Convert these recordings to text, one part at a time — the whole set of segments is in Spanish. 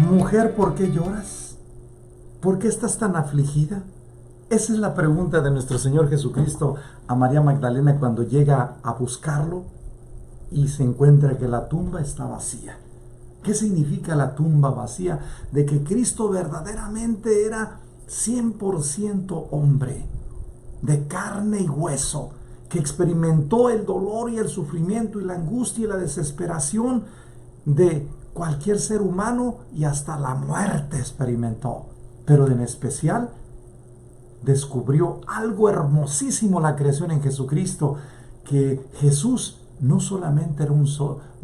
Mujer, ¿por qué lloras? ¿Por qué estás tan afligida? Esa es la pregunta de nuestro Señor Jesucristo a María Magdalena cuando llega a buscarlo y se encuentra que la tumba está vacía. ¿Qué significa la tumba vacía? De que Cristo verdaderamente era 100% hombre, de carne y hueso, que experimentó el dolor y el sufrimiento y la angustia y la desesperación de cualquier ser humano y hasta la muerte experimentó. Pero en especial descubrió algo hermosísimo la creación en Jesucristo, que Jesús no solamente era un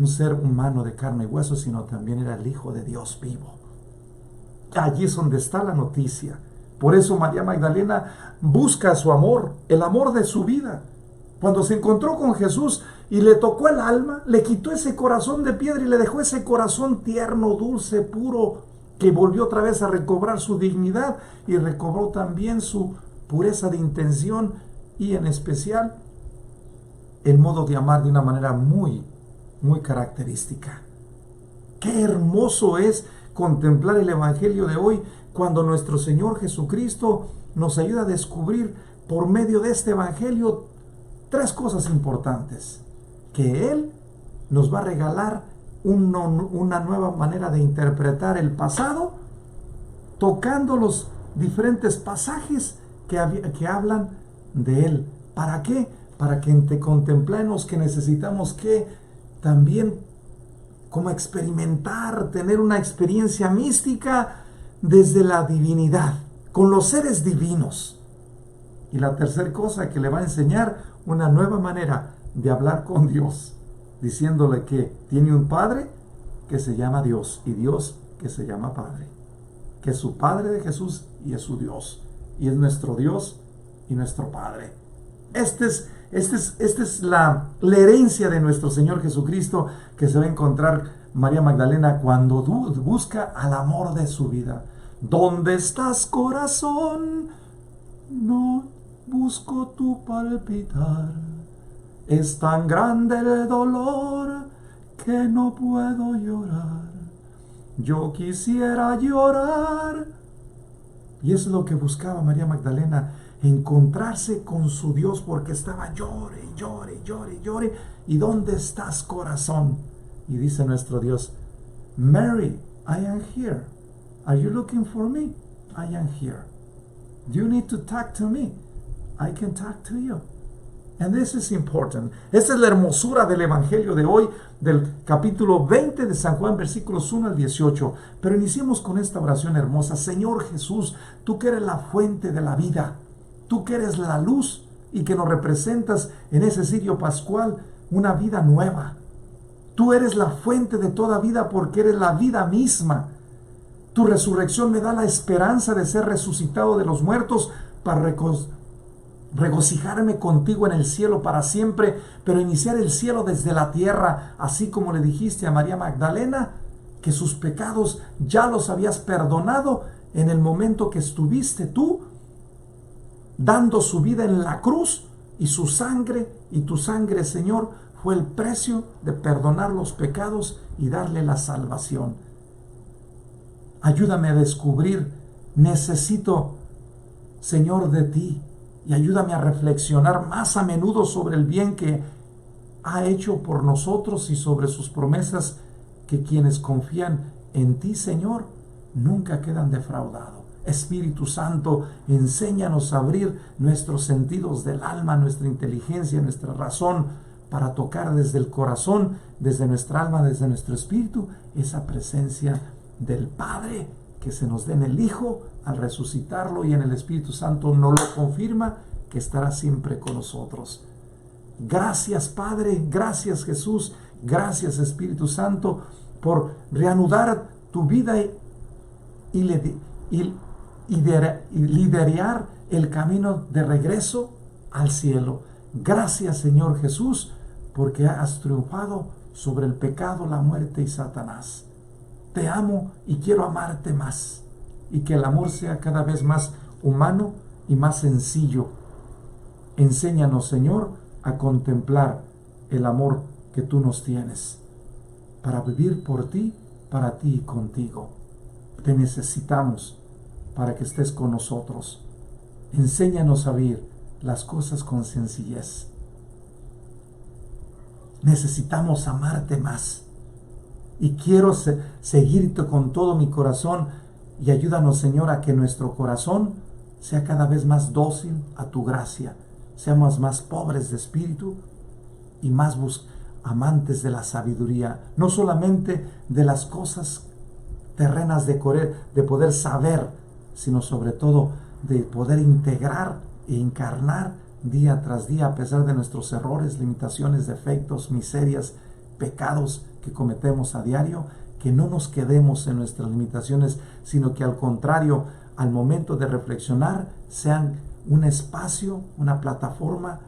ser humano de carne y hueso, sino también era el Hijo de Dios vivo. Allí es donde está la noticia. Por eso María Magdalena busca su amor, el amor de su vida. Cuando se encontró con Jesús y le tocó el alma, le quitó ese corazón de piedra y le dejó ese corazón tierno, dulce, puro, que volvió otra vez a recobrar su dignidad y recobró también su pureza de intención y en especial el modo de amar de una manera muy, muy característica. Qué hermoso es contemplar el Evangelio de hoy cuando nuestro Señor Jesucristo nos ayuda a descubrir por medio de este Evangelio tres cosas importantes. Que Él nos va a regalar una nueva manera de interpretar el pasado, tocando los diferentes pasajes que hablan de Él. ¿Para qué? Para que contemplemos que necesitamos que también como experimentar, tener una experiencia mística desde la divinidad, con los seres divinos. Y la tercera cosa que le va a enseñar, una nueva manera de hablar con Dios, diciéndole que tiene un Padre que se llama Dios y Dios que se llama Padre, que es su Padre de Jesús y es su Dios, y es nuestro Dios y nuestro Padre. Esta es la herencia de nuestro Señor Jesucristo que se va a encontrar María Magdalena cuando busca al amor de su vida. ¿Dónde estás, corazón? No busco tu palpitar. Es tan grande el dolor que no puedo llorar. Yo quisiera llorar. Y eso es lo que buscaba María Magdalena, encontrarse con su Dios, porque estaba llore, llore, llore, llore. ¿Y dónde estás, corazón? Y dice nuestro Dios, Mary, I am here. Are you looking for me? I am here. Do you need to talk to me? I can talk to you. And this is important. Esta es la hermosura del Evangelio de hoy, del capítulo 20 de San Juan, versículos 1 al 18. Pero iniciemos con esta oración hermosa. Señor Jesús, tú que eres la fuente de la vida, tú que eres la luz y que nos representas en ese cirio pascual una vida nueva. Tú eres la fuente de toda vida porque eres la vida misma. Tu resurrección me da la esperanza de ser resucitado de los muertos para regocijarme contigo en el cielo para siempre, pero iniciar el cielo desde la tierra, así como le dijiste a María Magdalena que sus pecados ya los habías perdonado en el momento que estuviste tú dando su vida en la cruz, y su sangre y tu sangre, Señor, fue el precio de perdonar los pecados y darle la salvación. Ayúdame a descubrir, necesito, Señor, de ti, y ayúdame a reflexionar más a menudo sobre el bien que ha hecho por nosotros y sobre sus promesas, que quienes confían en ti, Señor, nunca quedan defraudados. Espíritu Santo, enséñanos a abrir nuestros sentidos del alma, nuestra inteligencia, nuestra razón, para tocar desde el corazón, desde nuestra alma, desde nuestro espíritu, esa presencia del Padre que se nos dé en el Hijo al resucitarlo, y en el Espíritu Santo nos lo confirma que estará siempre con nosotros. Gracias, Padre, gracias, Jesús, gracias, Espíritu Santo, por reanudar tu vida y liderar el camino de regreso al cielo. Gracias, Señor Jesús, porque has triunfado sobre el pecado, la muerte y Satanás. Te amo y quiero amarte más, y que el amor sea cada vez más humano y más sencillo. Enséñanos, Señor, a contemplar el amor que tú nos tienes, para vivir por ti, para ti y contigo. Te necesitamos para que estés con nosotros. Enséñanos a vivir las cosas con sencillez. Necesitamos amarte más. Y quiero seguirte con todo mi corazón. Y ayúdanos, Señor, a que nuestro corazón sea cada vez más dócil a tu gracia. Seamos más pobres de espíritu y más amantes de la sabiduría. No solamente de las cosas terrenas de poder saber, sino sobre todo de poder integrar e encarnar día tras día, a pesar de nuestros errores, limitaciones, defectos, miserias, pecados que cometemos a diario, que no nos quedemos en nuestras limitaciones, sino que al contrario, al momento de reflexionar, sean un espacio, una plataforma,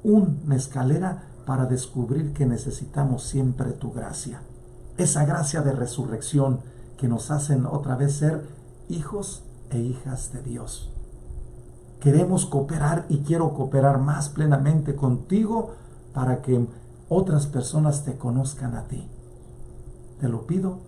una escalera para descubrir que necesitamos siempre tu gracia. Esa gracia de resurrección que nos hacen otra vez ser hijos e hijas de Dios. Queremos cooperar y quiero cooperar más plenamente contigo para que otras personas te conozcan a ti. Te lo pido,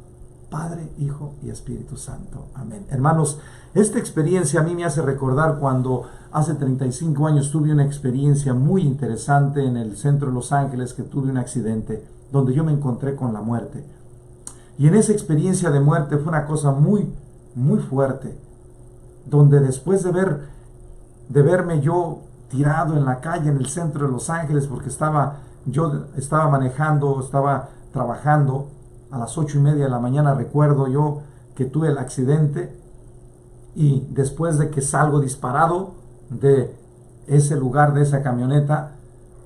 Padre, Hijo y Espíritu Santo. Amén. Hermanos, esta experiencia a mí me hace recordar cuando hace 35 años tuve una experiencia muy interesante en el centro de Los Ángeles, que tuve un accidente donde yo me encontré con la muerte. Y en esa experiencia de muerte fue una cosa muy, muy fuerte, donde después de verme yo tirado en la calle en el centro de Los Ángeles, porque yo estaba manejando, estaba trabajando a las 8:30 de la mañana, recuerdo yo que tuve el accidente, y después de que salgo disparado de ese lugar, de esa camioneta,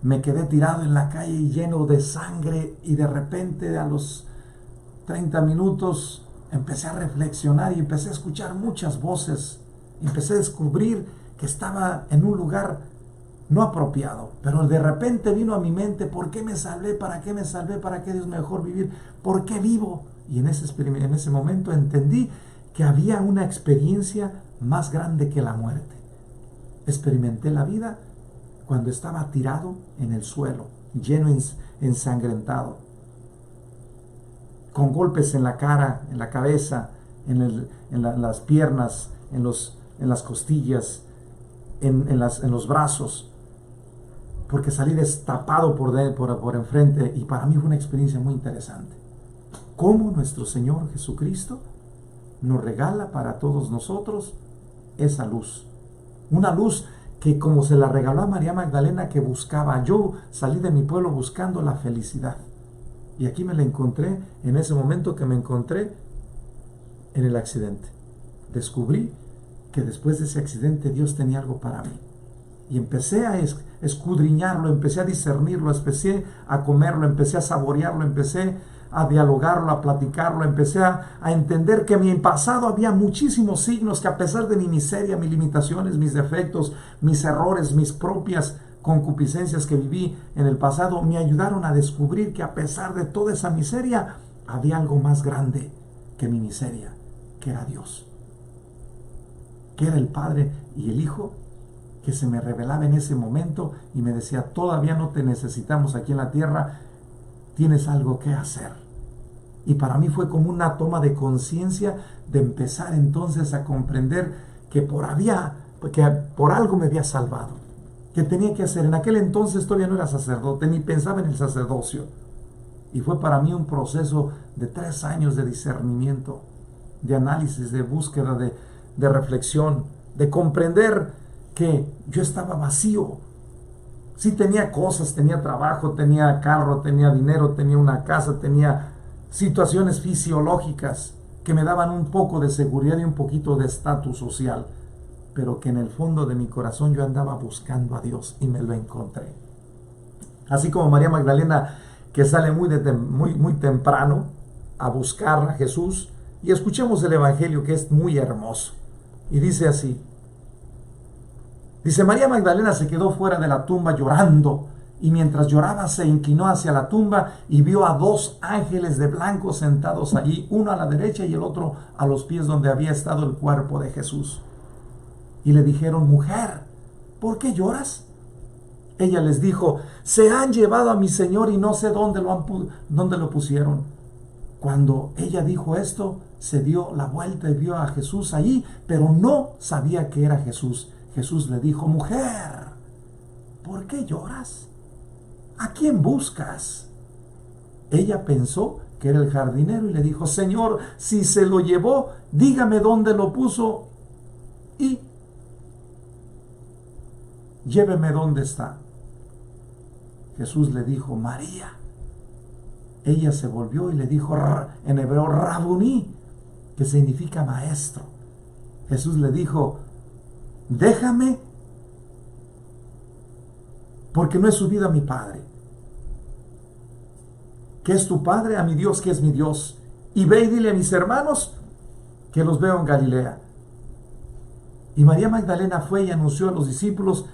me quedé tirado en la calle lleno de sangre, y de repente a los 30 minutos empecé a reflexionar y empecé a escuchar muchas voces. Empecé a descubrir que estaba en un lugar no apropiado, pero de repente vino a mi mente: ¿por qué me salvé? ¿Para qué me salvé? ¿Para qué Dios me dejó vivir? ¿Por qué vivo? Y en ese momento entendí que había una experiencia más grande que la muerte. Experimenté la vida cuando estaba tirado en el suelo, lleno, ensangrentado, con golpes en la cara, en la cabeza, en las piernas, en las costillas, en los brazos, porque salí destapado por enfrente. Y para mí fue una experiencia muy interesante. Cómo nuestro Señor Jesucristo nos regala para todos nosotros esa luz. Una luz que, como se la regaló a María Magdalena, que buscaba. Yo salí de mi pueblo buscando la felicidad. Y aquí me la encontré en ese momento que me encontré en el accidente. Descubrí que después de ese accidente Dios tenía algo para mí. Y empecé a escudriñarlo, empecé a discernirlo, empecé a comerlo, empecé a saborearlo, empecé a dialogarlo, a platicarlo, empecé a entender que en mi pasado había muchísimos signos que, a pesar de mi miseria, mis limitaciones, mis defectos, mis errores, mis propias concupiscencias que viví en el pasado, me ayudaron a descubrir que, a pesar de toda esa miseria, había algo más grande que mi miseria, que era Dios, que era el Padre y el Hijo, que se me revelaba en ese momento y me decía: todavía no te necesitamos aquí en la tierra, tienes algo que hacer. Y para mí fue como una toma de conciencia de empezar entonces a comprender que por algo me había salvado, que tenía que hacer. En aquel entonces todavía no era sacerdote, ni pensaba en el sacerdocio. Y fue para mí un proceso de 3 años de discernimiento, de análisis, de búsqueda, de reflexión, de comprender que yo estaba vacío. Sí tenía cosas, tenía trabajo, tenía carro, tenía dinero, tenía una casa, tenía situaciones fisiológicas que me daban un poco de seguridad y un poquito de estatus social, pero que en el fondo de mi corazón yo andaba buscando a Dios, y me lo encontré. Así como María Magdalena, que sale muy temprano a buscar a Jesús. Y escuchemos el Evangelio, que es muy hermoso. Y dice así. Dice: María Magdalena se quedó fuera de la tumba llorando, y mientras lloraba se inclinó hacia la tumba y vio a 2 ángeles de blanco sentados allí, uno a la derecha y el otro a los pies donde había estado el cuerpo de Jesús. Y le dijeron: mujer, ¿por qué lloras? Ella les dijo: se han llevado a mi Señor y no sé dónde lo pusieron. Cuando ella dijo esto, se dio la vuelta y vio a Jesús allí, pero no sabía que era Jesús. Jesús le dijo: mujer, ¿por qué lloras? ¿A quién buscas? Ella pensó que era el jardinero y le dijo: Señor, si se lo llevó, dígame dónde lo puso y lléveme dónde está. Jesús le dijo: María. Ella se volvió y le dijo en hebreo Rabuní, que significa maestro. Jesús le dijo: déjame, porque no he subido a mi Padre, que es tu Padre, a mi Dios, que es mi Dios. Y ve y dile a mis hermanos que los veo en Galilea. Y María Magdalena fue y anunció a los discípulos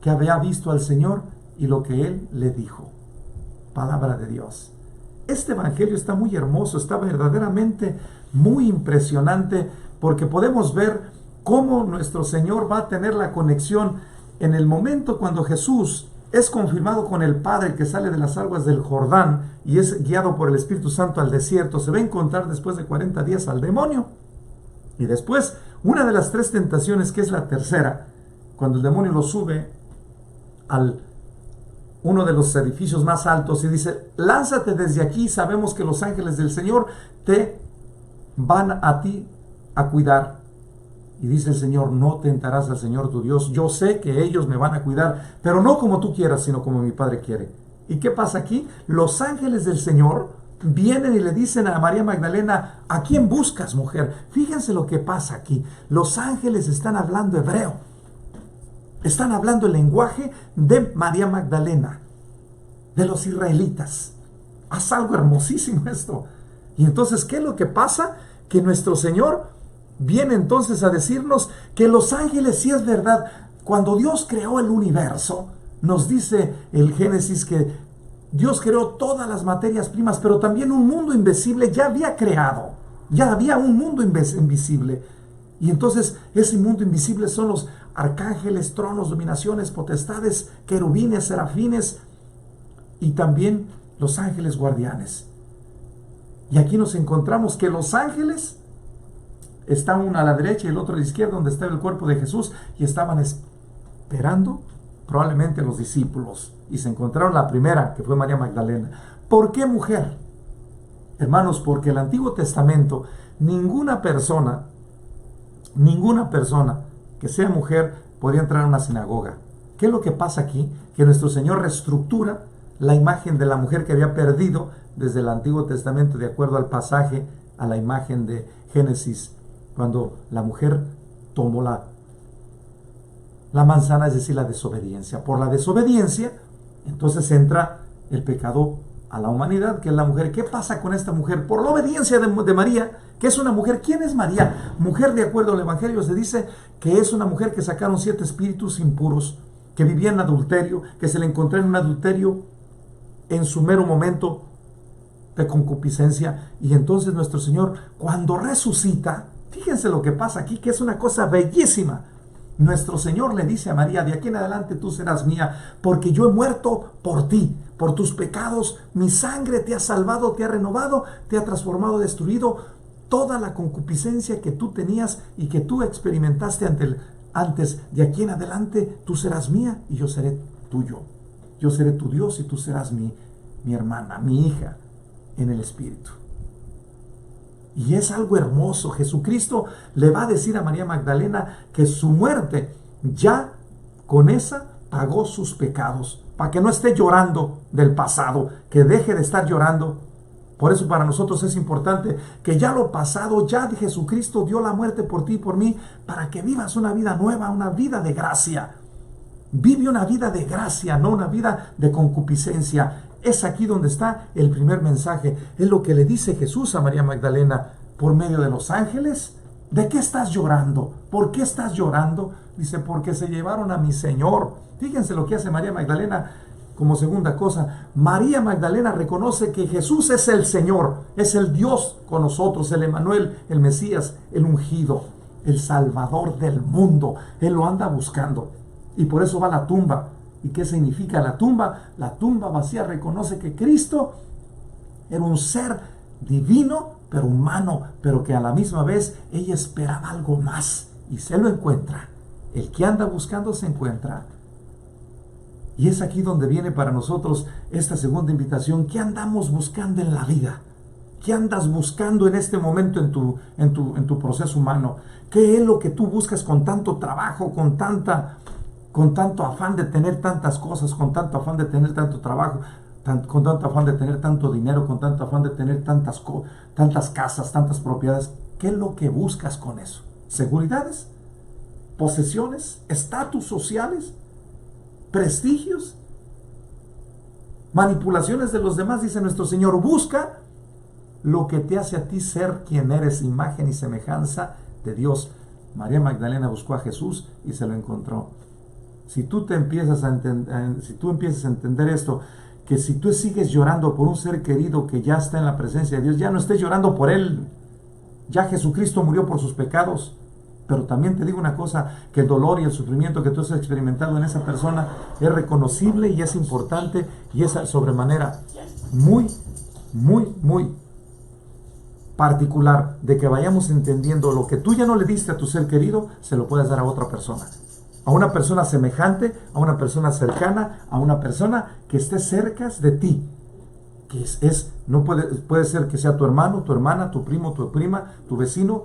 que había visto al Señor y lo que Él le dijo. Palabra de Dios. Este evangelio está muy hermoso, está verdaderamente muy impresionante, porque podemos ver cómo nuestro Señor va a tener la conexión en el momento cuando Jesús es confirmado con el Padre, que sale de las aguas del Jordán y es guiado por el Espíritu Santo al desierto. Se va a encontrar después de 40 días al demonio. Y después, una de las 3 tentaciones, que es la tercera, cuando el demonio lo sube al uno de los edificios más altos y dice: lánzate desde aquí, sabemos que los ángeles del Señor te van a ti a cuidar. Y dice el Señor: no tentarás al Señor tu Dios. Yo sé que ellos me van a cuidar, pero no como tú quieras, sino como mi Padre quiere. ¿Y qué pasa aquí? Los ángeles del Señor vienen y le dicen a María Magdalena: ¿a quién buscas, mujer? Fíjense lo que pasa aquí. Los ángeles están hablando hebreo. Están hablando el lenguaje de María Magdalena, de los israelitas. Haz algo hermosísimo esto. Y entonces, ¿qué es lo que pasa? Que nuestro Señor viene entonces a decirnos que los ángeles, sí es verdad, cuando Dios creó el universo, nos dice el Génesis que Dios creó todas las materias primas, pero también un mundo invisible ya había creado. Ya había un mundo invisible. Y entonces ese mundo invisible son los arcángeles, tronos, dominaciones, potestades, querubines, serafines y también los ángeles guardianes. Y aquí nos encontramos que los ángeles están uno a la derecha y el otro a la izquierda, donde estaba el cuerpo de Jesús, y estaban esperando probablemente los discípulos. Y se encontraron la primera, que fue María Magdalena. ¿Por qué mujer? Hermanos, porque el Antiguo Testamento, ninguna persona que sea mujer podía entrar a una sinagoga. ¿Qué es lo que pasa aquí? Que nuestro Señor reestructura la imagen de la mujer que había perdido desde el Antiguo Testamento, de acuerdo al pasaje, a la imagen de Génesis, cuando la mujer tomó la manzana, es decir, la desobediencia. Por la desobediencia, entonces entra el pecado a la humanidad, que es la mujer. ¿Qué pasa con esta mujer? Por la obediencia de María, que es una mujer. ¿Quién es María? Mujer, de acuerdo al Evangelio, se dice que es una mujer que sacaron 7 espíritus impuros, que vivía en adulterio, que se le encontró en un adulterio en su mero momento de concupiscencia. Y entonces nuestro Señor, cuando resucita, fíjense lo que pasa aquí, que es una cosa bellísima. Nuestro Señor le dice a María: de aquí en adelante tú serás mía, porque yo he muerto por ti, por tus pecados. Mi sangre te ha salvado, te ha renovado, te ha transformado, destruido toda la concupiscencia que tú tenías y que tú experimentaste antes. De aquí en adelante tú serás mía y yo seré tuyo. Yo seré tu Dios y tú serás mi hermana, mi hija en el Espíritu. Y es algo hermoso. Jesucristo le va a decir a María Magdalena que su muerte ya con esa pagó sus pecados, para que no esté llorando del pasado, que deje de estar llorando. Por eso para nosotros es importante que ya lo pasado, ya Jesucristo dio la muerte por ti y por mí, para que vivas una vida nueva, una vida de gracia. Vive una vida de gracia, no una vida de concupiscencia. Es aquí donde está el primer mensaje. Es lo que le dice Jesús a María Magdalena por medio de los ángeles. ¿De qué estás llorando? ¿Por qué estás llorando? Dice: porque se llevaron a mi Señor. Fíjense lo que hace María Magdalena como segunda cosa. María Magdalena reconoce que Jesús es el Señor, es el Dios con nosotros, el Emmanuel, el Mesías, el ungido, el Salvador del mundo. Él lo anda buscando. Y por eso va a la tumba. ¿Y qué significa la tumba? La tumba vacía reconoce que Cristo era un ser divino, pero humano, pero que a la misma vez ella esperaba algo más y se lo encuentra. El que anda buscando se encuentra. Y es aquí donde viene para nosotros esta segunda invitación. ¿Qué andamos buscando en la vida? ¿Qué andas buscando en este momento en tu proceso humano? ¿Qué es lo que tú buscas con tanto trabajo, con tanto afán de tener tantas cosas, con tanto afán de tener tanto trabajo, con tanto afán de tener tanto dinero, con tanto afán de tener tantas casas, tantas propiedades? ¿Qué es lo que buscas con eso? ¿Seguridades? ¿Posesiones? ¿Estatus sociales? ¿Prestigios? ¿Manipulaciones de los demás? Dice nuestro Señor, busca lo que te hace a ti ser quien eres, imagen y semejanza de Dios. María Magdalena buscó a Jesús y se lo encontró. Si tú empiezas a entender esto, que si tú sigues llorando por un ser querido que ya está en la presencia de Dios, ya no estés llorando por él. Ya Jesucristo murió por sus pecados. Pero también te digo una cosa, que el dolor y el sufrimiento que tú has experimentado en esa persona es reconocible y es importante y es sobremanera muy, muy, muy particular de que vayamos entendiendo lo que tú ya no le diste a tu ser querido, se lo puedes dar a otra persona. A una persona semejante, a una persona cercana, a una persona que esté cerca de ti. Que no puede ser que sea tu hermano, tu hermana, tu primo, tu prima, tu vecino,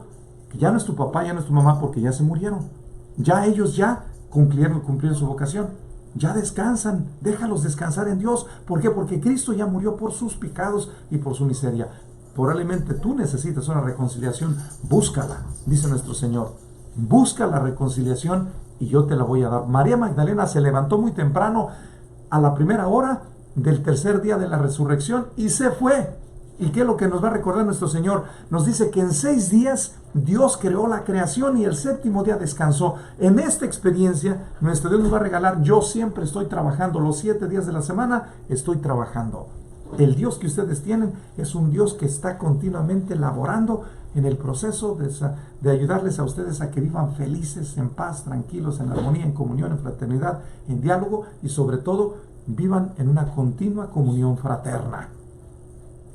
que ya no es tu papá, ya no es tu mamá, porque ya se murieron. Ya ellos ya cumplieron su vocación. Ya descansan, déjalos descansar en Dios. ¿Por qué? Porque Cristo ya murió por sus pecados y por su miseria. Probablemente tú necesitas una reconciliación, búscala, dice nuestro Señor. Busca la reconciliación y yo te la voy a dar. María Magdalena se levantó muy temprano a la primera hora del tercer día de la resurrección y se fue. ¿Y qué es lo que nos va a recordar nuestro Señor? Nos dice que en 6 días Dios creó la creación y el séptimo día descansó. En esta experiencia, nuestro Dios nos va a regalar, yo siempre estoy trabajando, los 7 días de la semana estoy trabajando. El Dios que ustedes tienen es un Dios que está continuamente laborando en el proceso de ayudarles a ustedes a que vivan felices, en paz, tranquilos, en armonía, en comunión, en fraternidad, en diálogo y sobre todo vivan en una continua comunión fraterna.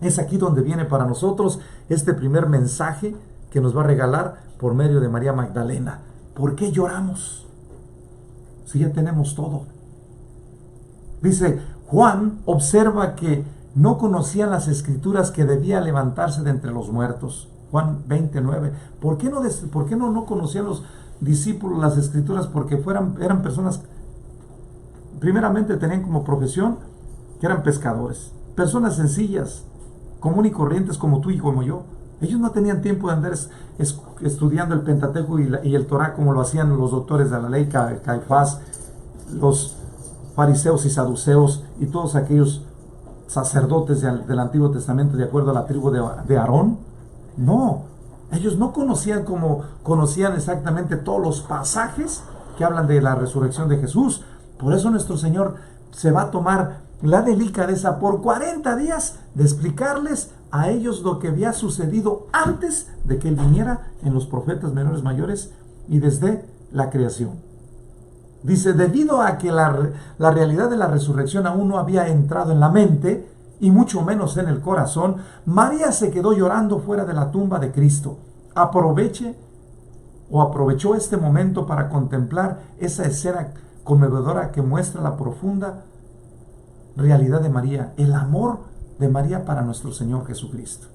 Es aquí donde viene para nosotros este primer mensaje que nos va a regalar por medio de María Magdalena. ¿Por qué lloramos? Si ya tenemos todo. Dice, Juan observa que no conocían las escrituras que debía levantarse de entre los muertos. Juan 29. ¿Por qué no conocían los discípulos las escrituras? Porque eran personas, primeramente tenían como profesión que eran pescadores. Personas sencillas, común y corrientes como tú y como yo. Ellos no tenían tiempo de andar estudiando el Pentateuco y el Torá como lo hacían los doctores de la ley, Caifás, los fariseos y saduceos y todos aquellos sacerdotes del Antiguo Testamento de acuerdo a la tribu de Aarón. No, ellos no conocían como conocían exactamente todos los pasajes que hablan de la resurrección de Jesús. Por eso nuestro Señor se va a tomar la delicadeza por 40 días de explicarles a ellos lo que había sucedido antes de que Él viniera en los profetas menores mayores y desde la creación. Dice, debido a que la realidad de la resurrección aún no había entrado en la mente y mucho menos en el corazón, María se quedó llorando fuera de la tumba de Cristo. Aprovechó este momento para contemplar esa escena conmovedora que muestra la profunda realidad de María, el amor de María para nuestro Señor Jesucristo.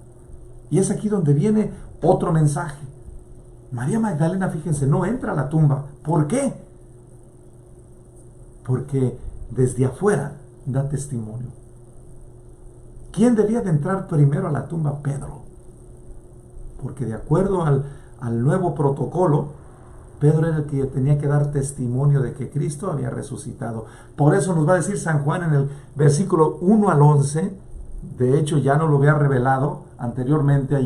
Y es aquí donde viene otro mensaje. María Magdalena, fíjense, no entra a la tumba. ¿Por qué? Porque desde afuera da testimonio. ¿Quién debía de entrar primero a la tumba? Pedro. Porque de acuerdo al nuevo protocolo, Pedro era el que tenía que dar testimonio de que Cristo había resucitado. Por eso nos va a decir San Juan en el versículo 1 al 11, de hecho ya no lo había revelado anteriormente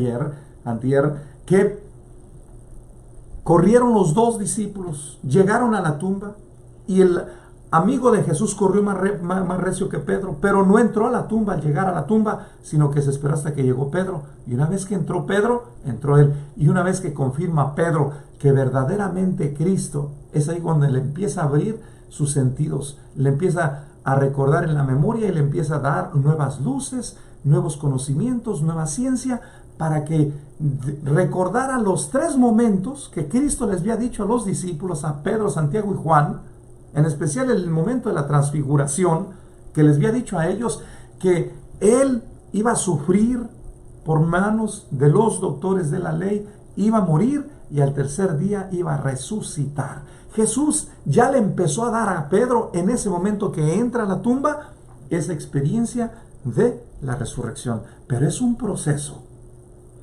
antier, que corrieron los 2 discípulos, llegaron a la tumba y el amigo de Jesús corrió más recio que Pedro, pero no entró a la tumba al llegar a la tumba, sino que se esperó hasta que llegó Pedro. Y una vez que entró Pedro, entró él. Y una vez que confirma Pedro que verdaderamente Cristo, es ahí donde le empieza a abrir sus sentidos, le empieza a recordar en la memoria y le empieza a dar nuevas luces, nuevos conocimientos, nueva ciencia, para que recordara los 3 momentos que Cristo les había dicho a los discípulos, a Pedro, Santiago y Juan, en especial el momento de la transfiguración, que les había dicho a ellos que Él iba a sufrir por manos de los doctores de la ley, iba a morir y al tercer día iba a resucitar. Jesús ya le empezó a dar a Pedro en ese momento que entra a la tumba esa experiencia de la resurrección. Pero es un proceso.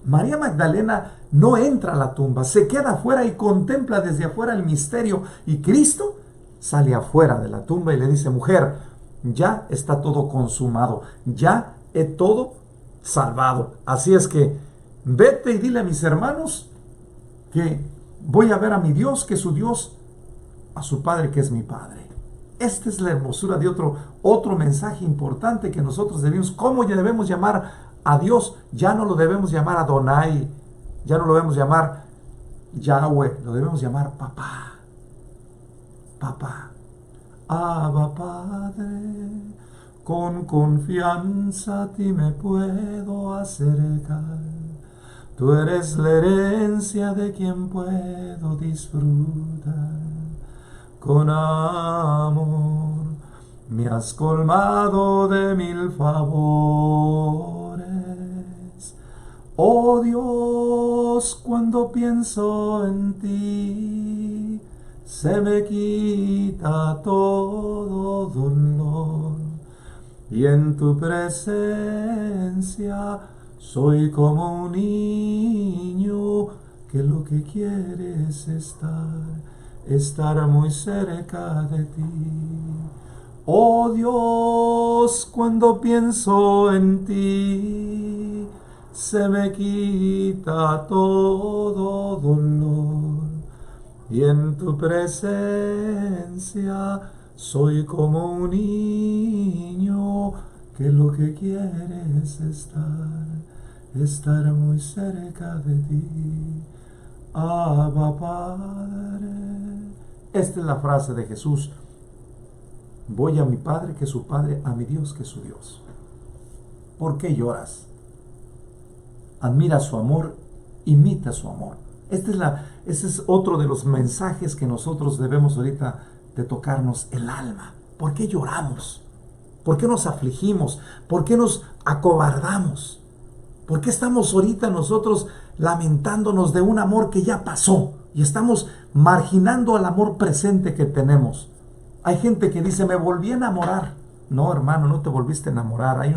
María Magdalena no entra a la tumba, se queda afuera y contempla desde afuera el misterio. Y Cristo sale afuera de la tumba y le dice: mujer, ya está todo consumado, ya he todo salvado. Así es que vete y dile a mis hermanos que voy a ver a mi Dios, que es su Dios, a su Padre, que es mi Padre. Esta es la hermosura de otro mensaje importante que nosotros debemos. ¿Cómo ya debemos llamar a Dios? Ya no lo debemos llamar Adonai, ya no lo debemos llamar Yahweh, lo debemos llamar Papá. Papá. Abba Padre, con confianza a ti me puedo acercar. Tú eres la herencia de quien puedo disfrutar. Con amor me has colmado de 1000 favores. Oh Dios, cuando pienso en ti, se me quita todo dolor. Y en tu presencia soy como un niño que lo que quiere es estar muy cerca de ti. Oh Dios, cuando pienso en ti, se me quita todo dolor. Y en tu presencia soy como un niño que lo que quiere es estar muy cerca de ti. Abba Padre. Esta es la frase de Jesús: voy a mi Padre, que es su Padre, a mi Dios, que es su Dios. ¿Por qué lloras? Admira su amor, imita su amor. Este es otro de los mensajes que nosotros debemos ahorita de tocarnos el alma. ¿Por qué lloramos? ¿Por qué nos afligimos? ¿Por qué nos acobardamos? ¿Por qué estamos ahorita nosotros lamentándonos de un amor que ya pasó y estamos marginando al amor presente que tenemos? Hay gente que dice: me volví a enamorar. No, hermano, no te volviste a enamorar. Hay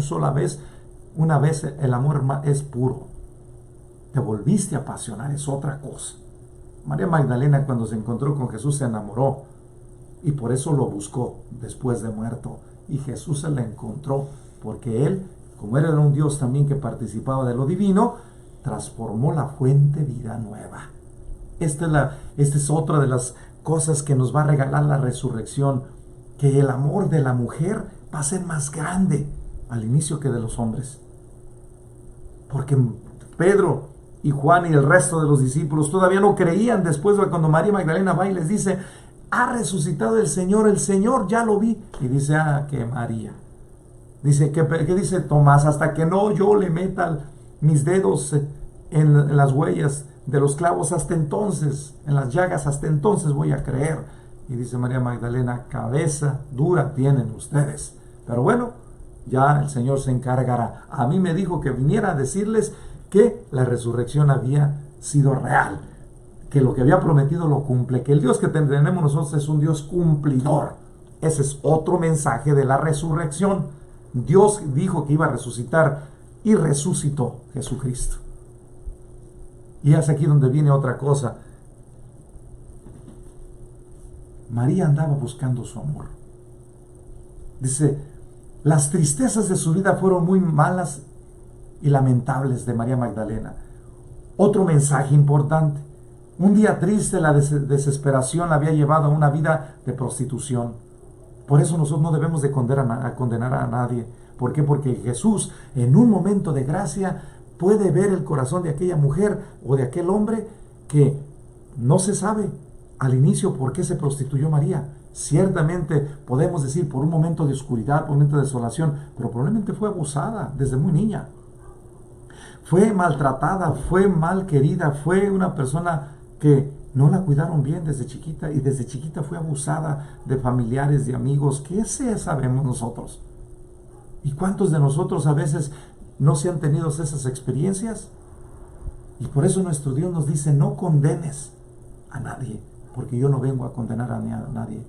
una vez el amor es puro. Te volviste a apasionar, es otra cosa. María Magdalena, cuando se encontró con Jesús, se enamoró y por eso lo buscó después de muerto. Y Jesús se la encontró porque Él, como Él era un Dios también que participaba de lo divino, transformó la fuente vida nueva. Esta es otra de las cosas que nos va a regalar la resurrección, que el amor de la mujer va a ser más grande al inicio que de los hombres. Porque Pedro y Juan y el resto de los discípulos todavía no creían después de cuando María Magdalena va y les dice: ha resucitado el Señor ya lo vi. Y dice: que María. Dice, ¿qué dice Tomás? Hasta que no yo le meta mis dedos en las huellas de los clavos, hasta entonces, en las llagas, hasta entonces voy a creer. Y dice María Magdalena: cabeza dura tienen ustedes. Pero bueno, ya el Señor se encargará. A mí me dijo que viniera a decirles que la resurrección había sido real, que lo que había prometido lo cumple, que el Dios que tenemos nosotros es un Dios cumplidor. Ese es otro mensaje de la resurrección. Dios dijo que iba a resucitar y resucitó Jesucristo. Y es aquí donde viene otra cosa. María andaba buscando su amor. Dice: las tristezas de su vida fueron muy malas y lamentables de María Magdalena. Otro mensaje importante: un día triste, la desesperación la había llevado a una vida de prostitución. Por eso nosotros no debemos de condenar a nadie. ¿Por qué? Porque Jesús, en un momento de gracia, puede ver el corazón de aquella mujer o de aquel hombre que no se sabe al inicio por qué se prostituyó María, Ciertamente podemos decir por un momento de oscuridad, por un momento de desolación, pero probablemente fue abusada desde muy niña. Fue maltratada, fue mal querida, fue una persona que no la cuidaron bien desde chiquita y desde chiquita fue abusada de familiares, de amigos. ¿Qué sabemos nosotros? ¿Y cuántos de nosotros a veces no se han tenido esas experiencias? Y por eso nuestro Dios nos dice, no condenes a nadie, porque yo no vengo a condenar a nadie.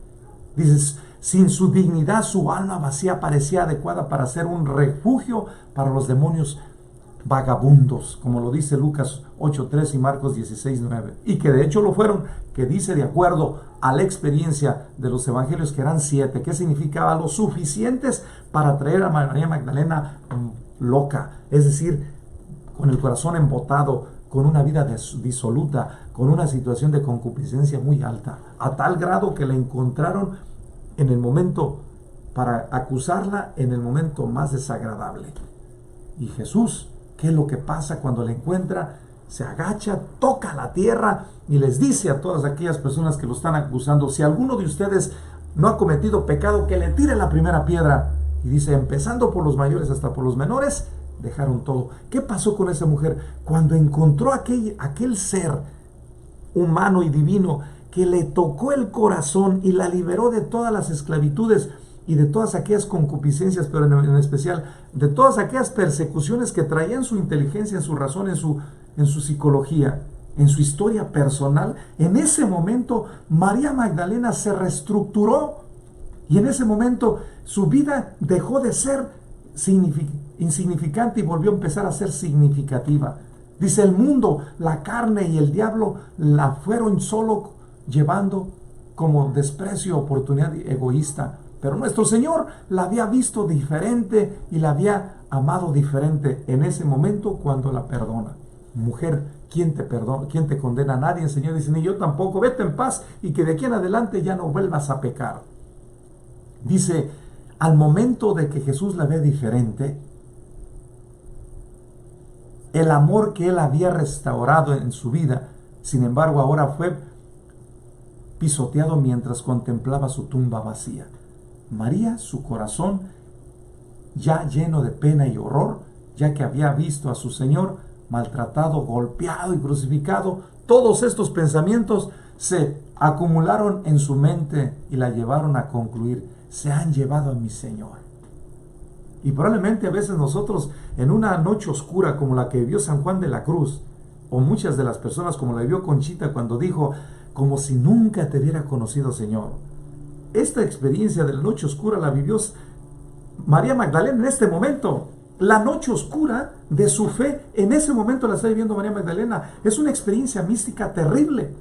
Dices, sin su dignidad, su alma vacía parecía adecuada para ser un refugio para los demonios vagabundos, como lo dice Lucas 8:3 y Marcos 16:9, y que de hecho lo fueron, que dice de acuerdo a la experiencia de los evangelios que eran 7, que significaba lo suficientes para traer a María Magdalena loca, es decir, con el corazón embotado, con una vida disoluta, con una situación de concupiscencia muy alta, a tal grado que la encontraron en el momento para acusarla, en el momento más desagradable. Y Jesús, ¿qué es lo que pasa cuando la encuentra? Se agacha, toca la tierra y les dice a todas aquellas personas que lo están acusando, si alguno de ustedes no ha cometido pecado, que le tire la primera piedra. Y dice, empezando por los mayores hasta por los menores, dejaron todo. ¿Qué pasó con esa mujer? Cuando encontró aquel ser humano y divino que le tocó el corazón y la liberó de todas las esclavitudes y de todas aquellas concupiscencias, pero en especial de todas aquellas persecuciones que traía en su inteligencia, en su razón, en su psicología, en su historia personal, en ese momento María Magdalena se reestructuró y en ese momento su vida dejó de ser insignificante y volvió a empezar a ser significativa. Dice, el mundo, la carne y el diablo la fueron solo llevando como desprecio, oportunidad egoísta. Pero nuestro Señor la había visto diferente y la había amado diferente en ese momento cuando la perdona. Mujer, ¿quién te perdona? ¿Quién te condena? Nadie. El Señor dice, ni yo tampoco. Vete en paz y que de aquí en adelante ya no vuelvas a pecar. Dice, al momento de que Jesús la ve diferente, el amor que él había restaurado en su vida, sin embargo, ahora fue pisoteado mientras contemplaba su tumba vacía. María, su corazón, ya lleno de pena y horror, ya que había visto a su Señor maltratado, golpeado y crucificado, todos estos pensamientos se acumularon en su mente y la llevaron a concluir, se han llevado a mi Señor. Y probablemente a veces nosotros en una noche oscura como la que vivió San Juan de la Cruz, o muchas de las personas como la vivió Conchita cuando dijo, como si nunca te hubiera conocido, Señor. Esta experiencia de la noche oscura la vivió María Magdalena en este momento. La noche oscura de su fe, en ese momento la está viviendo María Magdalena. Es una experiencia mística terrible.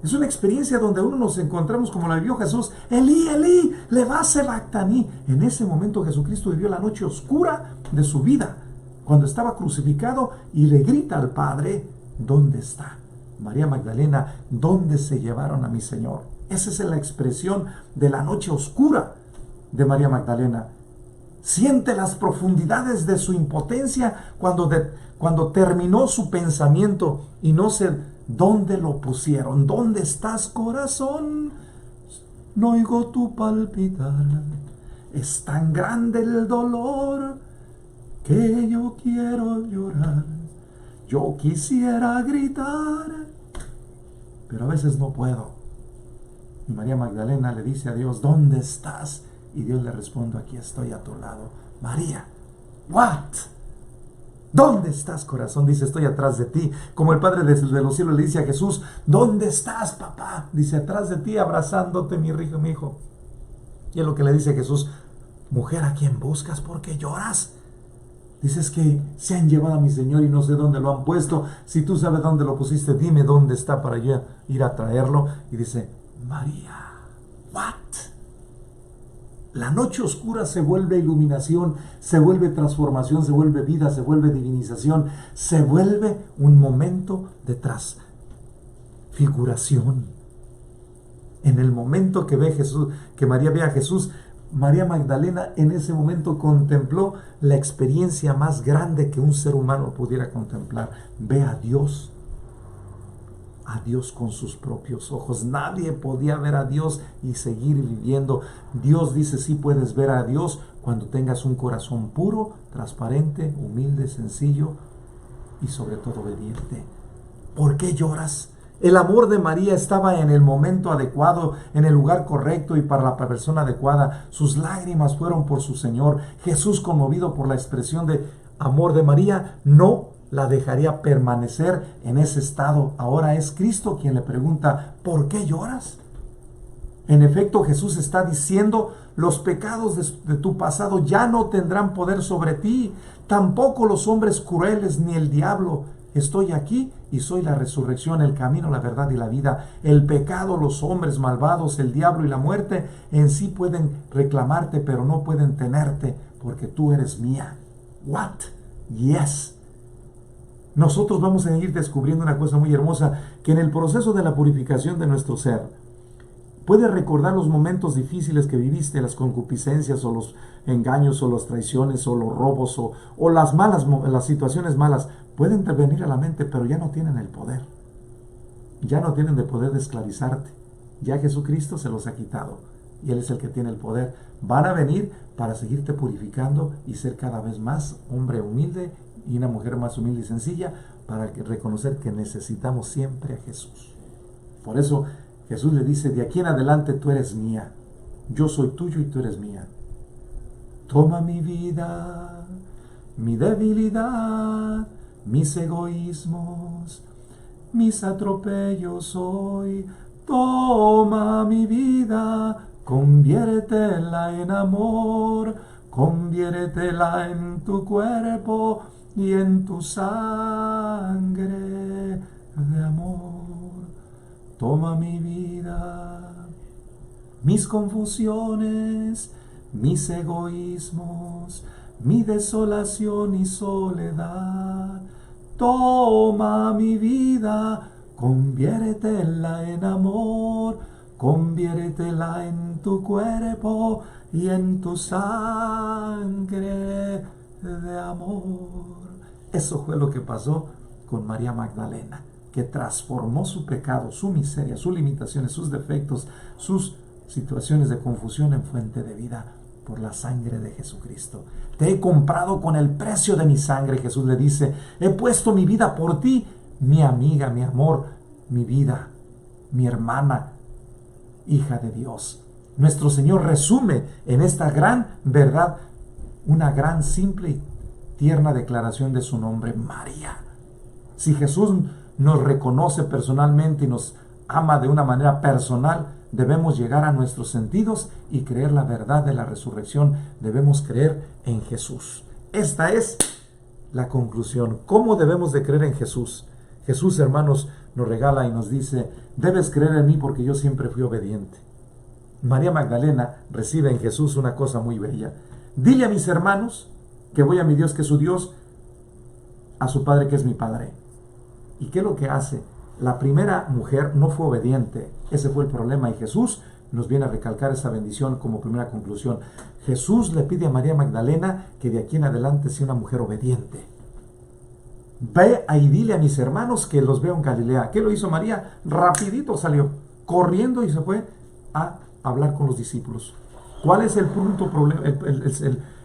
Es una experiencia donde uno nos encontramos como la vivió Jesús. Elí, Elí, lema sabactani. En ese momento Jesucristo vivió la noche oscura de su vida, cuando estaba crucificado y le grita al Padre, ¿dónde está? María Magdalena, ¿dónde se llevaron a mi Señor? Esa es la expresión de la noche oscura de María Magdalena. Siente las profundidades de su impotencia cuando terminó su pensamiento y no sé dónde lo pusieron. ¿Dónde estás, corazón? No oigo tu palpitar. Es tan grande el dolor que yo quiero llorar. Yo quisiera gritar, pero a veces no puedo. Y María Magdalena le dice a Dios, ¿dónde estás? Y Dios le responde, aquí estoy a tu lado. María, ¿what? ¿Dónde estás, corazón? Dice, estoy atrás de ti. Como el Padre de los cielos le dice a Jesús, ¿dónde estás, papá? Dice, atrás de ti, abrazándote, mi hijo. Y es lo que le dice a Jesús, mujer, ¿a quién buscas? ¿Por qué lloras? Dices que se han llevado a mi Señor y no sé dónde lo han puesto. Si tú sabes dónde lo pusiste, dime dónde está para yo ir a traerlo. Y dice, María, ¿what? La noche oscura se vuelve iluminación, se vuelve transformación, se vuelve vida, se vuelve divinización, se vuelve un momento de transfiguración. En el momento que ve Jesús, que María ve a Jesús, María Magdalena en ese momento contempló la experiencia más grande que un ser humano pudiera contemplar. Ve a Dios a Dios con sus propios ojos. Nadie podía ver a Dios y seguir viviendo. Dios dice, sí puedes ver a Dios cuando tengas un corazón puro, transparente, humilde, sencillo y sobre todo obediente. ¿Por qué lloras? El amor de María estaba en el momento adecuado, en el lugar correcto y para la persona adecuada. Sus lágrimas fueron por su Señor. Jesús, conmovido por la expresión de amor de María, no la dejaría permanecer en ese estado. Ahora es Cristo quien le pregunta, ¿por qué lloras? En efecto, Jesús está diciendo, los pecados de tu pasado ya no tendrán poder sobre ti, tampoco los hombres crueles ni el diablo. Estoy aquí y soy la resurrección, el camino, la verdad y la vida. El pecado, los hombres malvados, el diablo y la muerte en sí pueden reclamarte, pero no pueden tenerte, porque tú eres mía. What? Yes. Nosotros vamos a ir descubriendo una cosa muy hermosa, que en el proceso de la purificación de nuestro ser, puedes recordar los momentos difíciles que viviste, las concupiscencias o los engaños o las traiciones o los robos o las situaciones malas. Pueden venir a la mente, pero ya no tienen el poder. Ya no tienen el poder de esclavizarte. Ya Jesucristo se los ha quitado y Él es el que tiene el poder. Van a venir para seguirte purificando y ser cada vez más hombre humilde y una mujer más humilde y sencilla, para reconocer que necesitamos siempre a Jesús. Por eso Jesús le dice, de aquí en adelante tú eres mía, yo soy tuyo y tú eres mía. Toma mi vida, mi debilidad, mis egoísmos, mis atropellos hoy. Toma mi vida, conviértela en amor, conviértela en tu cuerpo y en tu sangre de amor. Toma mi vida, mis confusiones, mis egoísmos, mi desolación y soledad. Toma mi vida, conviértela en amor, conviértela en tu cuerpo y en tu sangre de amor. Eso fue lo que pasó con María Magdalena, que transformó su pecado, su miseria, sus limitaciones, sus defectos, sus situaciones de confusión en fuente de vida por la sangre de Jesucristo. Te he comprado con el precio de mi sangre, Jesús le dice. He puesto mi vida por ti, mi amiga, mi amor, mi vida, mi hermana, hija de Dios. Nuestro Señor resume en esta gran verdad una gran, simple y tierna declaración de su nombre, María. Si Jesús nos reconoce personalmente y nos ama de una manera personal, debemos llegar a nuestros sentidos y creer la verdad de la resurrección. Debemos creer en Jesús. Esta es la conclusión. ¿Cómo debemos de creer en Jesús? Jesús, hermanos, nos regala y nos dice, debes creer en mí porque yo siempre fui obediente. María Magdalena recibe en Jesús una cosa muy bella. Dile a mis hermanos que voy a mi Dios que es su Dios, a su Padre que es mi Padre. ¿Y qué es lo que hace? La primera mujer no fue obediente. Ese fue el problema y Jesús nos viene a recalcar esa bendición como primera conclusión. Jesús le pide a María Magdalena que de aquí en adelante sea una mujer obediente. Ve y dile a mis hermanos que los veo en Galilea. ¿Qué lo hizo María? Rapidito salió, corriendo y se fue a hablar con los discípulos. ¿Cuál es el punto problema?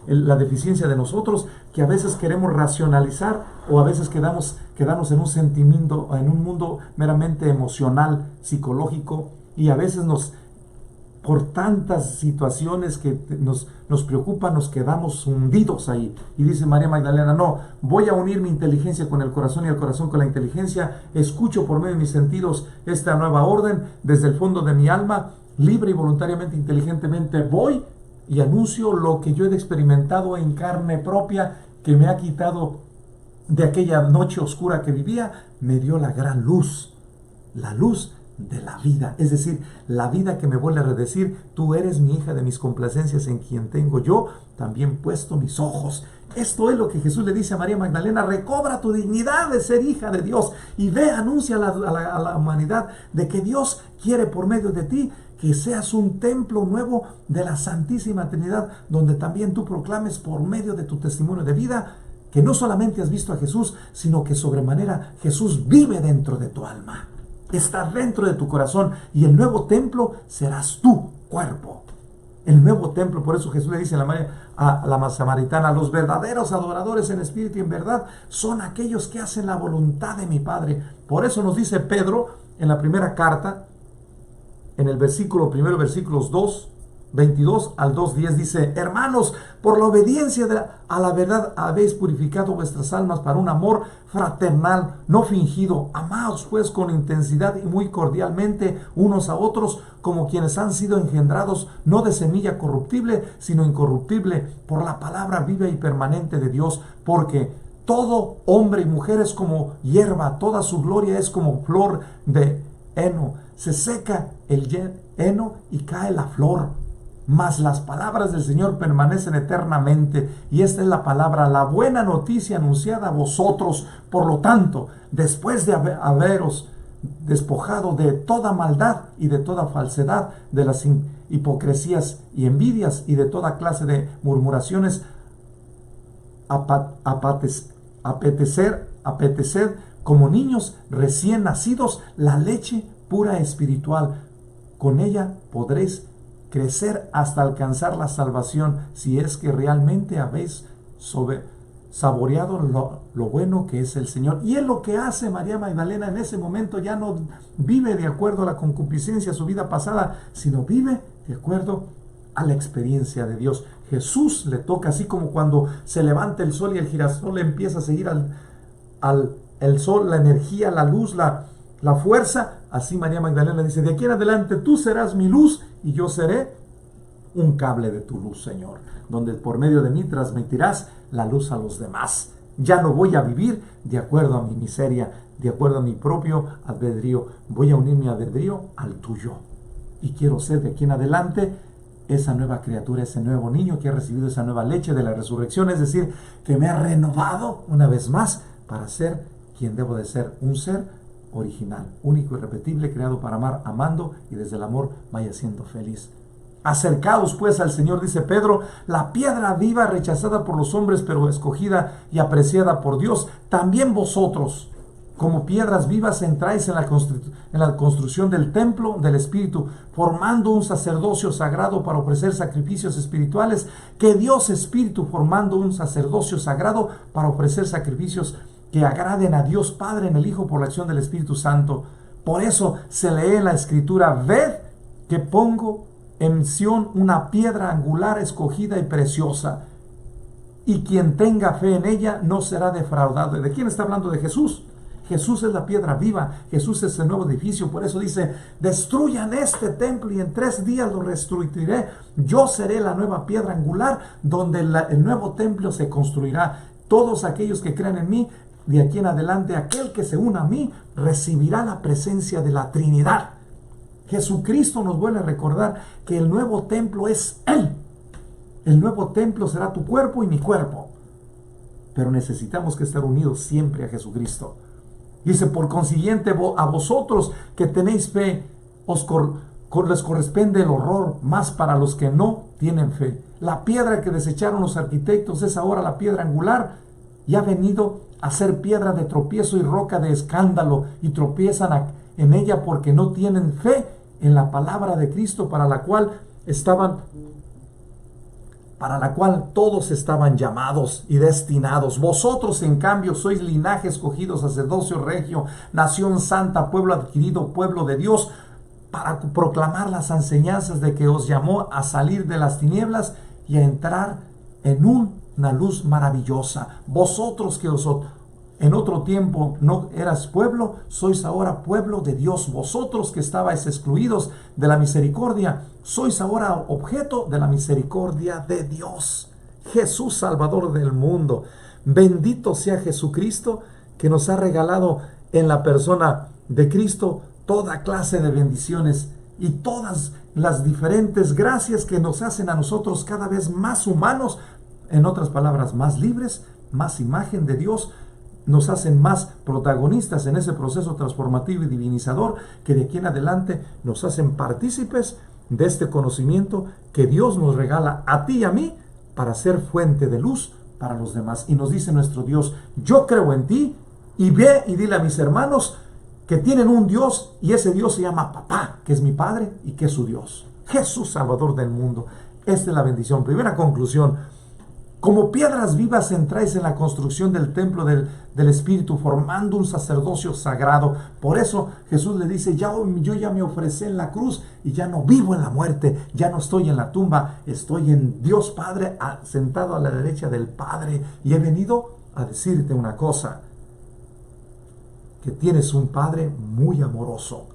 La deficiencia de nosotros, que a veces queremos racionalizar o a veces quedamos en un sentimiento, en un mundo meramente emocional, psicológico, y a veces por tantas situaciones que nos preocupan, nos quedamos hundidos ahí. Y dice María Magdalena, no, voy a unir mi inteligencia con el corazón y el corazón con la inteligencia, escucho por medio de mis sentidos esta nueva orden desde el fondo de mi alma, libre y voluntariamente, inteligentemente voy y anuncio lo que yo he experimentado en carne propia, que me ha quitado de aquella noche oscura que vivía, me dio la gran luz, la luz de la vida, es decir, la vida que me vuelve a redecir, tú eres mi hija de mis complacencias en quien tengo yo también puesto mis ojos. Esto es lo que Jesús le dice a María Magdalena, recobra tu dignidad de ser hija de Dios y ve, anuncia a la humanidad de que Dios quiere por medio de ti que seas un templo nuevo de la Santísima Trinidad, donde también tú proclames por medio de tu testimonio de vida que no solamente has visto a Jesús, sino que sobremanera Jesús vive dentro de tu alma. está dentro de tu corazón y el nuevo templo serás tu cuerpo. El nuevo templo, por eso Jesús le dice a la samaritana, los verdaderos adoradores en espíritu y en verdad son aquellos que hacen la voluntad de mi Padre. Por eso nos dice Pedro en la primera carta, en el primero, versículos 22 al 2:10, dice: hermanos, por la obediencia a la verdad habéis purificado vuestras almas para un amor fraternal, no fingido. Amaos pues con intensidad y muy cordialmente unos a otros, como quienes han sido engendrados no de semilla corruptible, sino incorruptible, por la palabra viva y permanente de Dios, porque todo hombre y mujer es como hierba, toda su gloria es como flor de heno. Se seca el heno y cae la flor, mas las palabras del Señor permanecen eternamente. Y esta es la palabra, la buena noticia anunciada a vosotros. Por lo tanto, después de haberos despojado de toda maldad y de toda falsedad, de las hipocresías y envidias y de toda clase de murmuraciones, apeteced como niños recién nacidos la leche pura espiritual. Con ella podréis crecer hasta alcanzar la salvación, si es que realmente habéis saboreado lo bueno que es el Señor. Y es lo que hace María Magdalena en ese momento. Ya no vive de acuerdo a la concupiscencia de su vida pasada, sino vive de acuerdo a la experiencia de Dios. Jesús le toca, así como cuando se levanta el sol y el girasol le empieza a seguir el sol, la energía, la luz, la fuerza. Así María Magdalena dice: de aquí en adelante tú serás mi luz y yo seré un cable de tu luz, Señor, donde por medio de mí transmitirás la luz a los demás. Ya no voy a vivir de acuerdo a mi miseria, de acuerdo a mi propio albedrío. Voy a unir mi albedrío al tuyo. Y quiero ser de aquí en adelante esa nueva criatura, ese nuevo niño que ha recibido esa nueva leche de la resurrección, es decir, que me ha renovado una vez más para ser quien debo de ser, un ser original, único y irrepetible, creado para amar, amando, y desde el amor vaya siendo feliz. Acercaos pues al Señor, dice Pedro, la piedra viva rechazada por los hombres, pero escogida y apreciada por Dios. También vosotros, como piedras vivas, entráis en la construcción del templo del Espíritu, formando un sacerdocio sagrado para ofrecer sacrificios espirituales, que Dios Espíritu, formando un sacerdocio sagrado para ofrecer sacrificios que agraden a Dios Padre en el Hijo por la acción del Espíritu Santo. Por eso se lee en la Escritura: ved que pongo en Sión una piedra angular escogida y preciosa, y quien tenga fe en ella no será defraudado. ¿De quién está hablando? De Jesús. Jesús es la piedra viva, Jesús es el nuevo edificio. Por eso dice: destruyan este templo y en 3 días lo restituiré. Yo seré la nueva piedra angular donde el nuevo templo se construirá. Todos aquellos que crean en mí, de aquí en adelante, aquel que se una a mí recibirá la presencia de la Trinidad. Jesucristo nos vuelve a recordar que el nuevo templo es Él. El nuevo templo será tu cuerpo y mi cuerpo. Pero necesitamos que estar unidos siempre a Jesucristo. Dice: por consiguiente, a vosotros que tenéis fe, les corresponde el horror, más para los que no tienen fe. La piedra que desecharon los arquitectos es ahora la piedra angular, y ha venido a ser piedra de tropiezo y roca de escándalo, y tropiezan en ella porque no tienen fe en la palabra de Cristo, para la cual todos estaban llamados y destinados. Vosotros, en cambio, sois linaje escogido, sacerdocio regio, nación santa, pueblo adquirido, pueblo de Dios, para proclamar las enseñanzas de que os llamó a salir de las tinieblas y a entrar en una luz maravillosa. Vosotros que en otro tiempo no eras pueblo, sois ahora pueblo de Dios. Vosotros que estabais excluidos de la misericordia, sois ahora objeto de la misericordia de Dios. Jesús, Salvador del mundo. Bendito sea Jesucristo, que nos ha regalado en la persona de Cristo toda clase de bendiciones y todas las diferentes gracias que nos hacen a nosotros cada vez más humanos, en otras palabras, más libres, más imagen de Dios. Nos hacen más protagonistas en ese proceso transformativo y divinizador, que de aquí en adelante nos hacen partícipes de este conocimiento que Dios nos regala a ti y a mí para ser fuente de luz para los demás. Y nos dice nuestro Dios: yo creo en ti, y ve y dile a mis hermanos que tienen un Dios y ese Dios se llama Papá, que es mi Padre y que es su Dios. Jesús, Salvador del mundo. Esta es la bendición. Primera conclusión. Como piedras vivas entráis en la construcción del templo del Espíritu, formando un sacerdocio sagrado. Por eso Jesús le dice, yo ya me ofrecí en la cruz y ya no vivo en la muerte, ya no estoy en la tumba, estoy en Dios Padre, sentado a la derecha del Padre. Y he venido a decirte una cosa, que tienes un Padre muy amoroso,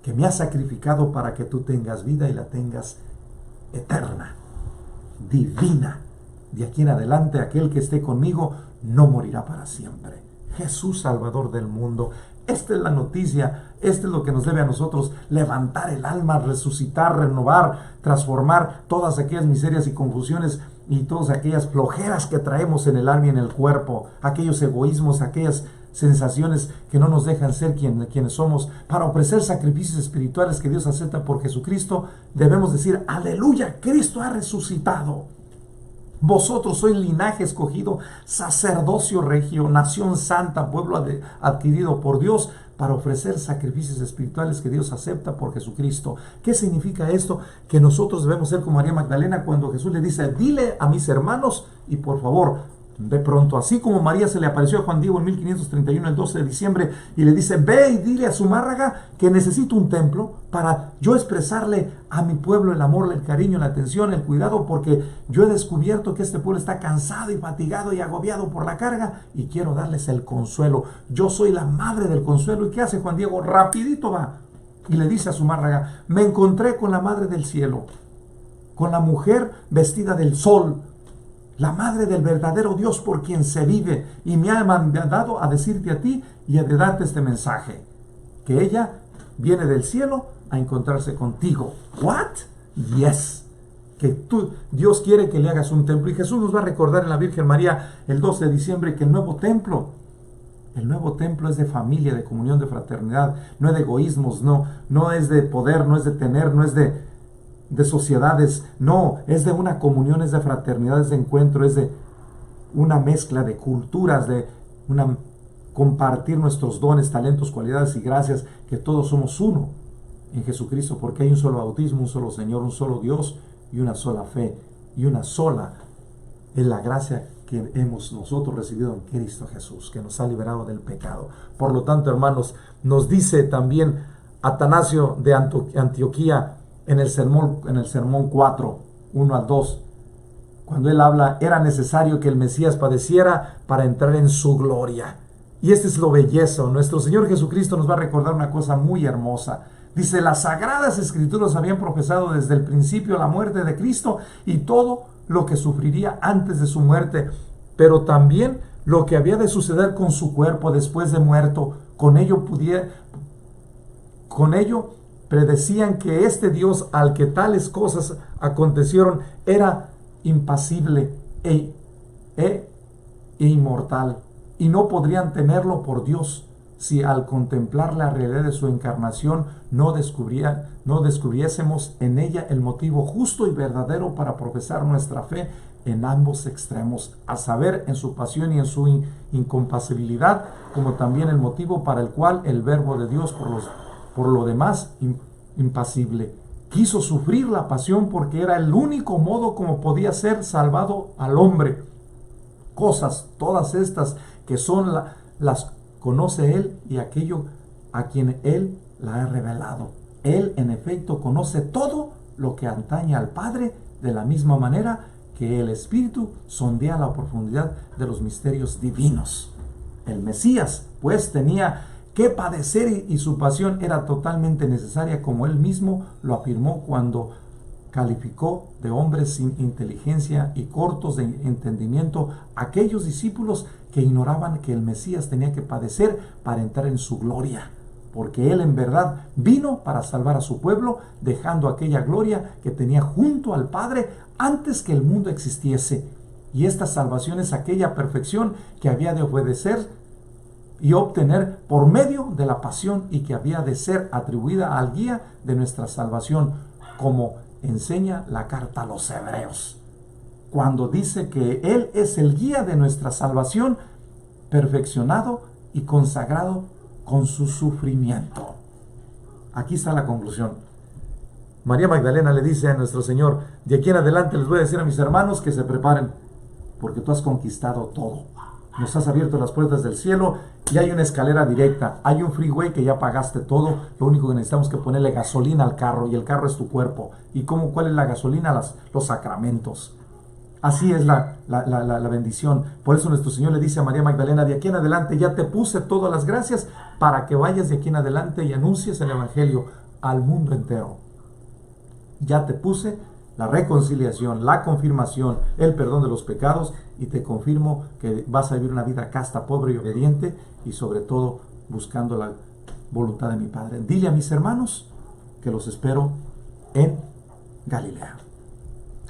que me ha sacrificado para que tú tengas vida y la tengas eterna, divina. De aquí en adelante, aquel que esté conmigo no morirá para siempre. Jesús, Salvador del mundo. Esta es la noticia, esto es lo que nos debe a nosotros levantar el alma, resucitar, renovar, transformar todas aquellas miserias y confusiones y todas aquellas flojeras que traemos en el alma y en el cuerpo, aquellos egoísmos, aquellas sensaciones que no nos dejan ser quienes somos, para ofrecer sacrificios espirituales que Dios acepta por Jesucristo. Debemos decir, aleluya, Cristo ha resucitado. Vosotros sois linaje escogido, sacerdocio regio, nación santa, pueblo adquirido por Dios, para ofrecer sacrificios espirituales que Dios acepta por Jesucristo. ¿Qué significa esto? Que nosotros debemos ser como María Magdalena cuando Jesús le dice, dile a mis hermanos y por favor, de pronto, así como María se le apareció a Juan Diego en 1531, el 12 de diciembre, y le dice, ve y dile a Zumárraga que necesito un templo para yo expresarle a mi pueblo el amor, el cariño, la atención, el cuidado, porque yo he descubierto que este pueblo está cansado y fatigado y agobiado por la carga y quiero darles el consuelo. Yo soy la madre del consuelo. ¿Y qué hace Juan Diego? Rapidito va y le dice a Zumárraga, me encontré con la madre del cielo, con la mujer vestida del sol, la madre del verdadero Dios por quien se vive, y me ha mandado a decirte a ti y a darte este mensaje, que ella viene del cielo a encontrarse contigo. ¿What? Yes. Que Dios quiere que le hagas un templo, y Jesús nos va a recordar en la Virgen María el 12 de diciembre que el nuevo templo es de familia, de comunión, de fraternidad, no es de egoísmos, no es de poder, no es de tener, no es de sociedades, no, es de una comunión, es de fraternidad, es de encuentro, es de una mezcla de culturas, de compartir nuestros dones, talentos, cualidades y gracias, que todos somos uno en Jesucristo, porque hay un solo bautismo, un solo Señor, un solo Dios y una sola fe, y una sola es la gracia que hemos nosotros recibido en Cristo Jesús, que nos ha liberado del pecado. Por lo tanto, hermanos, nos dice también Atanasio de Antioquía, en el sermón 4, 1 al 2, cuando él habla, era necesario que el Mesías padeciera para entrar en su gloria. Y este es lo bellezo. Nuestro Señor Jesucristo nos va a recordar una cosa muy hermosa. Dice, las Sagradas Escrituras habían profesado desde el principio la muerte de Cristo y todo lo que sufriría antes de su muerte, pero también lo que había de suceder con su cuerpo después de muerto. Con ello predecían que este Dios al que tales cosas acontecieron era impasible e inmortal, y no podrían tenerlo por Dios si al contemplar la realidad de su encarnación no descubriésemos en ella el motivo justo y verdadero para profesar nuestra fe en ambos extremos, a saber, en su pasión y en su incompasibilidad, como también el motivo para el cual el Verbo de Dios, por lo demás impasible, quiso sufrir la pasión, porque era el único modo como podía ser salvado al hombre. Cosas, todas estas que son las conoce Él y aquello a quien Él la ha revelado. Él, en efecto, conoce todo lo que atañe al Padre, de la misma manera que el Espíritu sondea la profundidad de los misterios divinos. El Mesías, pues, tenía que padecer, y su pasión era totalmente necesaria, como él mismo lo afirmó cuando calificó de hombres sin inteligencia y cortos de entendimiento aquellos discípulos que ignoraban que el Mesías tenía que padecer para entrar en su gloria, porque él en verdad vino para salvar a su pueblo, dejando aquella gloria que tenía junto al Padre antes que el mundo existiese. Y esta salvación es aquella perfección que había de obedecer y obtener por medio de la pasión, y que había de ser atribuida al guía de nuestra salvación, como enseña la carta a los Hebreos, cuando dice que Él es el guía de nuestra salvación, perfeccionado y consagrado con su sufrimiento. Aquí está la conclusión. María Magdalena le dice a nuestro Señor, de aquí en adelante les voy a decir a mis hermanos que se preparen, porque tú has conquistado todo. Nos has abierto las puertas del cielo y hay una escalera directa, hay un freeway que ya pagaste todo, lo único que necesitamos es que ponerle gasolina al carro, y el carro es tu cuerpo. ¿Y cuál es la gasolina? Los sacramentos. Así es la bendición. Por eso nuestro Señor le dice a María Magdalena, de aquí en adelante ya te puse todas las gracias para que vayas de aquí en adelante y anuncies el Evangelio al mundo entero. Ya te puse la reconciliación, la confirmación, el perdón de los pecados, y te confirmo que vas a vivir una vida casta, pobre y obediente, y sobre todo buscando la voluntad de mi Padre. Dile a mis hermanos que los espero en Galilea.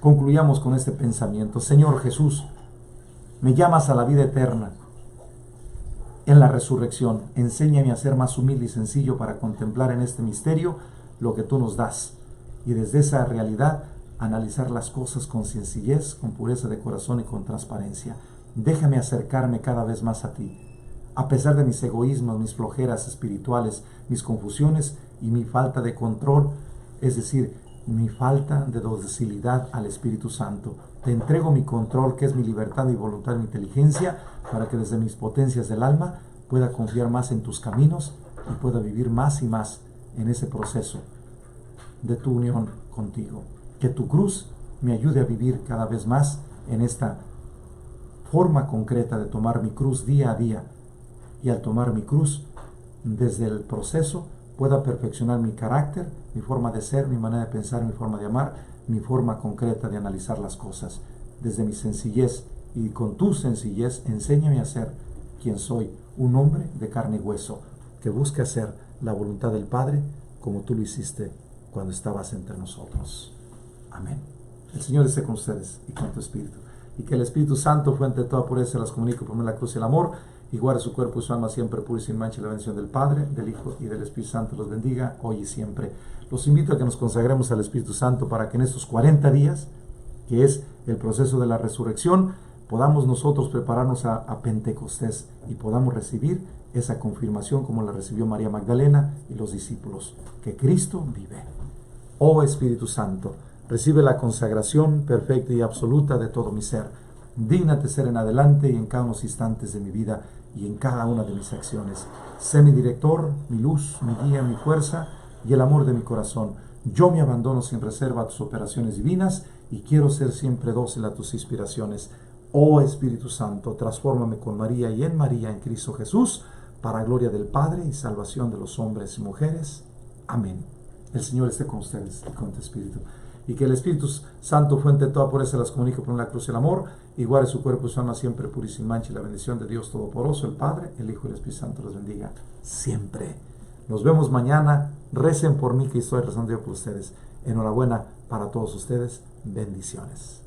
Concluyamos con este pensamiento. Señor Jesús, me llamas a la vida eterna en la resurrección. Enséñame a ser más humilde y sencillo para contemplar en este misterio lo que tú nos das, y desde esa realidad analizar las cosas con sencillez, con pureza de corazón y con transparencia. Déjame acercarme cada vez más a ti, a pesar de mis egoísmos, mis flojeras espirituales, mis confusiones y mi falta de control, es decir, mi falta de docilidad al Espíritu Santo. Te entrego mi control, que es mi libertad, mi voluntad, mi inteligencia, para que desde mis potencias del alma pueda confiar más en tus caminos y pueda vivir más y más en ese proceso de tu unión contigo. Que tu cruz me ayude a vivir cada vez más en esta forma concreta de tomar mi cruz día a día, y al tomar mi cruz desde el proceso pueda perfeccionar mi carácter, mi forma de ser, mi manera de pensar, mi forma de amar, mi forma concreta de analizar las cosas. Desde mi sencillez y con tu sencillez, enséñame a ser quien soy, un hombre de carne y hueso, que busque hacer la voluntad del Padre como tú lo hiciste cuando estabas entre nosotros. Amén. El Señor esté con ustedes y con tu espíritu. Y que el Espíritu Santo, fuente de toda pureza, las comunique por medio de la cruz y el amor, y guarde su cuerpo y su alma siempre puro y sin mancha, y la bendición del Padre, del Hijo y del Espíritu Santo los bendiga hoy y siempre. Los invito a que nos consagremos al Espíritu Santo para que en estos 40 días, que es el proceso de la resurrección, podamos nosotros prepararnos a Pentecostés y podamos recibir esa confirmación como la recibió María Magdalena y los discípulos, que Cristo vive. Oh Espíritu Santo, recibe la consagración perfecta y absoluta de todo mi ser. Dígnate ser en adelante y en cada uno de los instantes de mi vida y en cada una de mis acciones. Sé mi director, mi luz, mi guía, mi fuerza y el amor de mi corazón. Yo me abandono sin reserva a tus operaciones divinas y quiero ser siempre dócil a tus inspiraciones. Oh Espíritu Santo, transfórmame con María y en Cristo Jesús, para gloria del Padre y salvación de los hombres y mujeres. Amén. El Señor esté con ustedes y con tu espíritu. Y que el Espíritu Santo, fuente de toda pureza, las comunique por la cruz y el amor, y guarde su cuerpo y su alma siempre puro y sin mancha, y la bendición de Dios Todopoderoso, el Padre, el Hijo y el Espíritu Santo los bendiga siempre. Nos vemos mañana. Recen por mí, que estoy rezando yo por ustedes. Enhorabuena para todos ustedes. Bendiciones.